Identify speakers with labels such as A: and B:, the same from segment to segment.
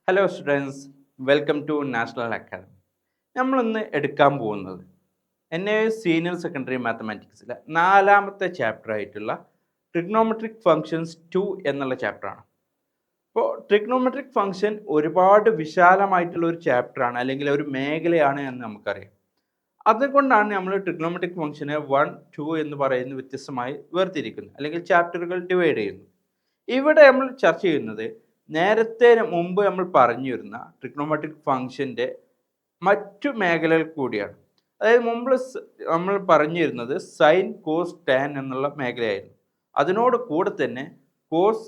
A: Hello students, welcome to national academy. നമ്മളിന്ന് എടുക്കാൻ പോകുന്നത് സീനിയർ സെക്കൻഡറി മാത്തമാറ്റിക്സിലെ 4ാമത്തെ ചാപ്റ്റർ ആയിട്ടുള്ള ട്രിഗ്നോമെട്രിക് ഫങ്ഷൻസ് 2 എന്നുള്ള ചാപ്റ്ററാണ്. അപ്പോൾ ട്രിഗ്നോമെട്രിക് ഫങ്ഷൻ ഒരുപാട് വിശാലമായിട്ടുള്ള ഒരു ചാപ്റ്ററാണ്, അല്ലെങ്കിൽ ഒരു മേഖലയാണ് എന്ന് നമുക്കറിയാം. അതുകൊണ്ടാണ് നമ്മൾ ട്രിഗ്നോമെട്രിക് ഫംഗ്ഷനെ 1, 2 എന്ന് പറയുന്ന വ്യത്യസ്തമായി വേർതിരിക്കുന്നത്, അല്ലെങ്കിൽ ചാപ്റ്ററുകൾ ഡിവൈഡ് ചെയ്യുന്നു. ഇവിടെ നമ്മൾ ചർച്ച ചെയ്യുന്നത് നേരത്തെ മുമ്പ് നമ്മൾ പറഞ്ഞു വരുന്ന ട്രിഗ്നോമെട്രിക് ഫംഗ്ഷൻ്റെ മറ്റു മേഖലകൾ കൂടിയാണ്. അതായത് മുമ്പ് നമ്മൾ പറഞ്ഞു വരുന്നത് സൈൻ, കോസ്, ടാൻ എന്നുള്ള മേഖലയായിരുന്നു. അതിനോട് കൂടെ തന്നെ കോസ്,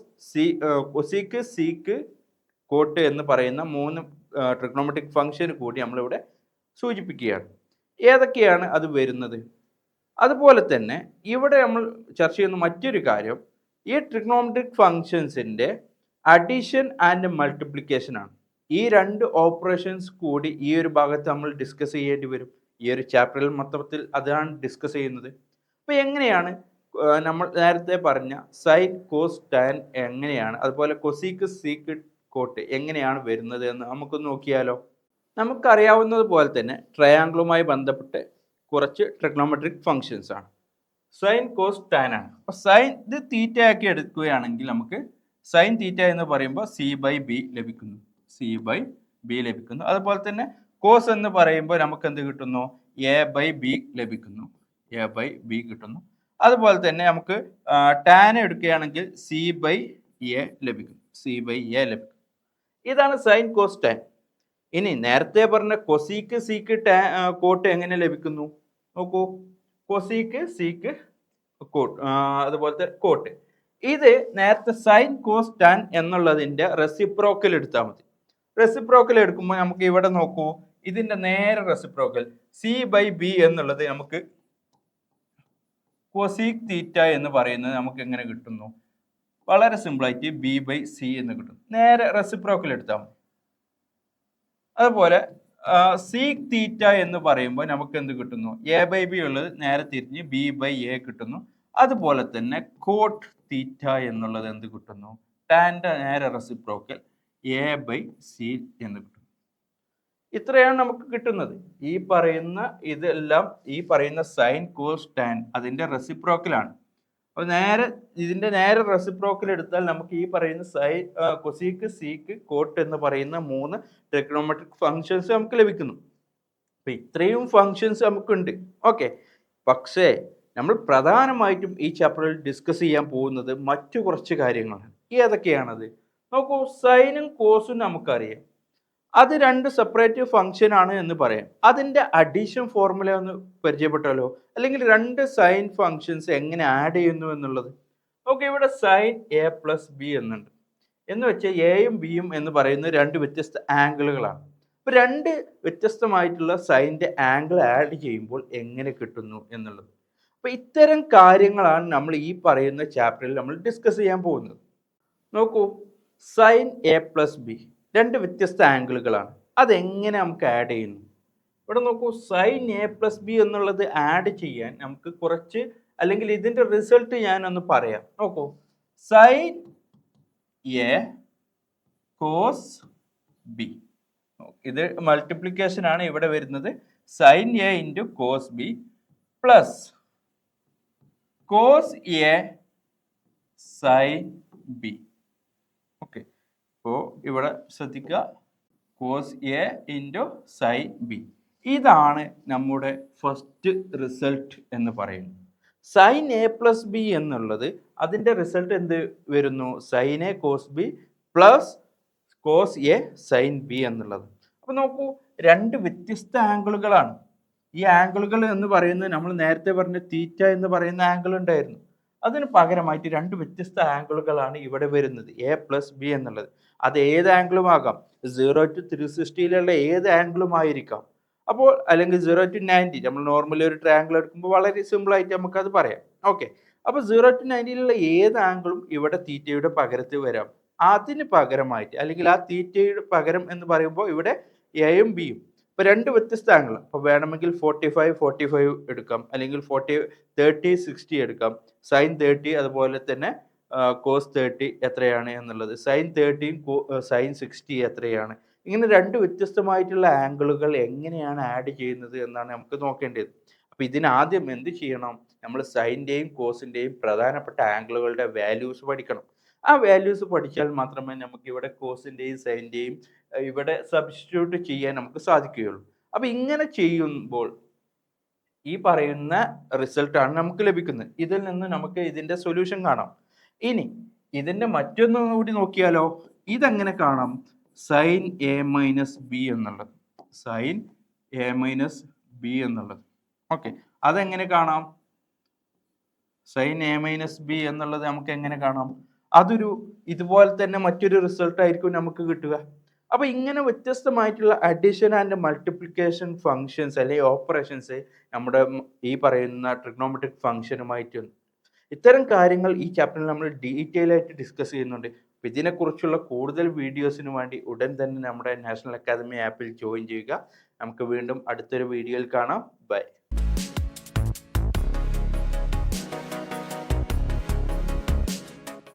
A: കൊസീക്ക്, സീക്ക്, കോട്ട് എന്ന് പറയുന്ന 3 ട്രിഗ്നോമെട്രിക് ഫംഗ്ഷൻ കൂടി നമ്മളിവിടെ സൂചിപ്പിക്കുകയാണ്. ഏതൊക്കെയാണ് അത് വരുന്നത്? അതുപോലെ തന്നെ ഇവിടെ നമ്മൾ ചർച്ച ചെയ്യുന്ന മറ്റൊരു കാര്യം, ഈ ട്രിഗ്നോമെട്രിക് ഫങ്ഷൻസിൻ്റെ അഡീഷൻ ആൻഡ് മൾട്ടിപ്ലിക്കേഷൻ ആണ്. ഈ 2 ഓപ്പറേഷൻസ് കൂടി ഈ ഒരു ഭാഗത്ത് നമ്മൾ ഡിസ്കസ് ചെയ്യേണ്ടി വരും. ഈ ഒരു ചാപ്റ്ററിൽ മൊത്തത്തിൽ അതാണ് ഡിസ്കസ് ചെയ്യുന്നത്. അപ്പോൾ എങ്ങനെയാണ് നമ്മൾ നേരത്തെ പറഞ്ഞ സൈൻ, കോസ്, ടാൻ എങ്ങനെയാണ്, അതുപോലെ കൊസീക്ക്, സീക്ക്, കോട്ട് എങ്ങനെയാണ് വരുന്നത് എന്ന് നമുക്ക് നോക്കിയാലോ. നമുക്കറിയാവുന്നത് പോലെ തന്നെ ട്രയാങ്കിളുമായി ബന്ധപ്പെട്ട് കുറച്ച് ട്രിഗ്നോമെട്രിക് ഫങ്ഷൻസ് ആണ്. സൈൻ, കോസ്, ടാൻ ആണ്. അപ്പോൾ സൈൻ ഇത് തീറ്റ ആക്കി എടുക്കുകയാണെങ്കിൽ നമുക്ക് സൈൻ തീറ്റ എന്ന് പറയുമ്പോൾ C/B ലഭിക്കുന്നു, C/B ലഭിക്കുന്നു. അതുപോലെ തന്നെ കോസ് എന്ന് പറയുമ്പോൾ നമുക്ക് എന്ത് കിട്ടുന്നു? A/B ലഭിക്കുന്നു, A/B കിട്ടുന്നു. അതുപോലെ തന്നെ നമുക്ക് ടാൻ എടുക്കുകയാണെങ്കിൽ C/A ലഭിക്കും, C/A ലഭിക്കും. ഇതാണ് സൈൻ, കോസ്, ടാൻ. ഇനി നേരത്തെ പറഞ്ഞ കൊസീക്ക്, സീക്ക്, കോട്ട് എങ്ങനെ ലഭിക്കുന്നു നോക്കൂ. കൊസീക്ക്, സീക്ക്, കോട്ട്, അതുപോലത്തെ കോട്ട്. ഇത് നേരത്തെ സൈൻ, കോസ്, ടാൻ എന്നുള്ളതിൻ്റെ റെസിപ്രോക്കൽ എടുത്താൽ മതി. റെസിപ്രോക്കൽ എടുക്കുമ്പോൾ നമുക്ക് ഇവിടെ നോക്കൂ, ഇതിൻ്റെ നേരെ റെസിപ്രോക്കൽ C/B എന്നുള്ളത് നമുക്ക് കൊസീക് തീറ്റ എന്ന് പറയുന്നത് നമുക്ക് എങ്ങനെ കിട്ടുന്നു? വളരെ സിമ്പിളായിട്ട് B/C എന്ന് കിട്ടും. നേരെ റെസിപ്രോക്കൽ എടുത്താൽ മതി. അതുപോലെ സീക് തീറ്റ എന്ന് പറയുമ്പോൾ നമുക്ക് എന്ത് കിട്ടുന്നു? A/B ഉള്ളത് നേരെ തിരിഞ്ഞ് B/A കിട്ടുന്നു. അതുപോലെ തന്നെ കോട്ട് തീറ്റ എന്നുള്ളത് എന്ത് കിട്ടുന്നു? ടാൻ്റെ നേരെ റെസിപ്രോക്കൽ A/C എന്ന് കിട്ടും. ഇത്രയാണ് നമുക്ക് കിട്ടുന്നത്. ഈ പറയുന്ന സൈൻ, കോസ്, ടാൻ അതിൻ്റെ റെസിപ്രോക്കലാണ്. അപ്പോൾ ഇതിൻ്റെ നേരെ റെസിപ്രോക്കൽ എടുത്താൽ നമുക്ക് ഈ പറയുന്ന സൈൻ, കൊസീക്ക്, സീക്ക്, കോട്ട് എന്ന് പറയുന്ന 3 ട്രിഗ്നോമെട്രിക് ഫങ്ഷൻസ് നമുക്ക് ലഭിക്കുന്നു. അപ്പോൾ ഇത്രയും ഫങ്ഷൻസ് നമുക്കുണ്ട്. ഓക്കെ, പക്ഷേ നമ്മൾ പ്രധാനമായിട്ടും ഈ ചാപ്റ്ററിൽ ഡിസ്കസ് ചെയ്യാൻ പോകുന്നത് മറ്റു കുറച്ച് കാര്യങ്ങളാണ്. ഏതൊക്കെയാണത് നോക്കൂ. സൈനും കോസും നമുക്കറിയാം, അത് 2 സെപ്പറേറ്റ് ഫംഗ്ഷൻ ആണ് എന്ന് പറയാം. അതിൻ്റെ അഡീഷൻ ഫോർമുല ഒന്ന് പരിചയപ്പെട്ടാലോ, അല്ലെങ്കിൽ 2 സൈൻ ഫങ്ഷൻസ് എങ്ങനെ ആഡ് ചെയ്യുന്നു എന്നുള്ളത്. ഓക്കെ, ഇവിടെ സൈൻ A+B എന്നുണ്ട്. എന്ന് വെച്ചാൽ എയും ബിയും എന്ന് പറയുന്ന 2 വ്യത്യസ്ത ആംഗിളുകളാണ്. അപ്പോൾ 2 വ്യത്യസ്തമായിട്ടുള്ള സൈൻ്റെ ആംഗിൾ ആഡ് ചെയ്യുമ്പോൾ എങ്ങനെ കിട്ടുന്നു എന്നുള്ളത്. അപ്പോൾ ഇത്തരം കാര്യങ്ങളാണ് നമ്മൾ ഈ പറയുന്ന ചാപ്റ്ററിൽ നമ്മൾ ഡിസ്കസ് ചെയ്യാൻ പോകുന്നത്. നോക്കൂ, സൈൻ A+B 2 വ്യത്യസ്ത ആംഗിളുകളാണ്. അതെങ്ങനെ നമുക്ക് ആഡ് ചെയ്യുന്നു? ഇവിടെ നോക്കൂ, സൈൻ A+B എന്നുള്ളത് ആഡ് ചെയ്യാൻ നമുക്ക് കുറച്ച്, അല്ലെങ്കിൽ ഇതിൻ്റെ റിസൾട്ട് ഞാനൊന്ന് പറയാം. നോക്കൂ, സൈൻ A കോസ് B, ഇത് മൾട്ടിപ്ലിക്കേഷൻ ആണ് ഇവിടെ വരുന്നത്. Sine A into cos B plus cos A sine B. Okay, അപ്പോൾ ഇവിടെ ശ്രദ്ധിക്കുക, cos A into sine B. ഇതാണ് നമ്മുടെ ഫസ്റ്റ് റിസൾട്ട് എന്ന് പറയുന്നത്. സൈൻ A+B എന്നുള്ളത് അതിൻ്റെ റിസൾട്ട് എന്ത് വരുന്നു? Sine A cos B plus cos A sine B എന്നുള്ളത്. അപ്പോൾ നോക്കൂ, 2 വ്യത്യസ്ത ആംഗിളുകളാണ്. ഈ ആംഗിളുകൾ എന്ന് പറയുന്നത് നമ്മൾ നേരത്തെ പറഞ്ഞ തീറ്റ എന്ന് പറയുന്ന ആംഗിൾ ഉണ്ടായിരുന്നു. അതിന് പകരമായിട്ട് 2 വ്യത്യസ്ത ആംഗിളുകളാണ് ഇവിടെ വരുന്നത്, A+B എന്നുള്ളത്. അത് ഏത് ആംഗിളും ആകാം, 0 to 360 ഏത് ആംഗിളും ആയിരിക്കാം. അപ്പോൾ അല്ലെങ്കിൽ 0 to 90, നമ്മൾ നോർമലി ഒരു ട്രയാങ്കിൾ എടുക്കുമ്പോൾ വളരെ സിമ്പിളായിട്ട് നമുക്കത് പറയാം. ഓക്കെ, അപ്പോൾ 0 to 90 ഏത് ആംഗിളും ഇവിടെ തീറ്റയുടെ പകരത്തിൽ വരാം. അതിന് പകരമായിട്ട്, അല്ലെങ്കിൽ ആ തീറ്റയുടെ പകരം എന്ന് പറയുമ്പോൾ ഇവിടെ എയും ബിയും, ഇപ്പോൾ 2 വ്യത്യസ്ത ആംഗിൾ. അപ്പോൾ വേണമെങ്കിൽ 45 എടുക്കാം, അല്ലെങ്കിൽ 30 60 എടുക്കാം, സൈൻ 30, അതുപോലെ തന്നെ കോസ് 30 എത്രയാണ് എന്നുള്ളത്, സൈൻ 30 സൈൻ 60 എത്രയാണ്, ഇങ്ങനെ രണ്ട് വ്യത്യസ്തമായിട്ടുള്ള ആംഗിളുകൾ എങ്ങനെയാണ് ആഡ് ചെയ്യുന്നത് എന്നാണ് നമുക്ക് നോക്കേണ്ടത്. അപ്പോൾ ഇതിനാദ്യം എന്ത് ചെയ്യണം, നമ്മൾ സൈൻ്റെയും കോസിൻ്റെയും പ്രധാനപ്പെട്ട ആംഗിളുകളുടെ വാല്യൂസ് പഠിക്കണം. ആ വാല്യൂസ് പഠിച്ചാൽ മാത്രമേ നമുക്ക് ഇവിടെ കോസിൻ്റെയും സൈൻ്റെയും ഇവിടെ സബ്സ്റ്റിറ്റ്യൂട്ട് ചെയ്യാൻ നമുക്ക് സാധിക്കുകയുള്ളൂ. അപ്പോൾ ഇങ്ങനെ ചെയ്യുമ്പോൾ ഈ പറയുന്ന റിസൾട്ടാണ് നമുക്ക് ലഭിക്കുന്നത്. ഇതിൽ നിന്ന് നമുക്ക് ഇതിൻ്റെ സൊല്യൂഷൻ കാണാം. ഇനി ഇതിൻ്റെ മറ്റൊന്ന് കൂടി നോക്കിയാലോ, ഇതെങ്ങനെ കാണാം, സൈൻ എ മൈനസ് ബി എന്നുള്ളത്, സൈൻ എ മൈനസ് ബി എന്നുള്ളത്. ഓക്കെ, അതെങ്ങനെ കാണാം, സൈൻ എ മൈനസ് ബി എന്നുള്ളത് നമുക്ക് എങ്ങനെ കാണാം, അതൊരു ഇതുപോലെ തന്നെ മറ്റൊരു റിസൾട്ട് ആയിരിക്കും നമുക്ക് കിട്ടുക. അപ്പോൾ ഇങ്ങനെ വ്യത്യസ്തമായിട്ടുള്ള അഡിഷൻ ആൻഡ് മൾട്ടിപ്ലിക്കേഷൻ ഫങ്ഷൻസ് അല്ലെങ്കിൽ ഓപ്പറേഷൻസ് നമ്മുടെ ഈ പറയുന്ന ട്രിഗ്നോമെട്രിക് ഫംഗ്ഷനുമായിട്ട് ഇത്തരം കാര്യങ്ങൾ ഈ ചാപ്റ്ററിൽ നമ്മൾ ഡീറ്റെയിൽ ആയിട്ട് ഡിസ്കസ് ചെയ്യുന്നുണ്ട്. അപ്പോൾ ഇതിനെക്കുറിച്ചുള്ള കൂടുതൽ വീഡിയോസിന് വേണ്ടി ഉടൻ തന്നെ നമ്മുടെ നാഷണൽ അക്കാദമി ആപ്പിൽ ജോയിൻ ചെയ്യുക. നമുക്ക് വീണ്ടും അടുത്തൊരു വീഡിയോയിൽ കാണാം. ബൈ.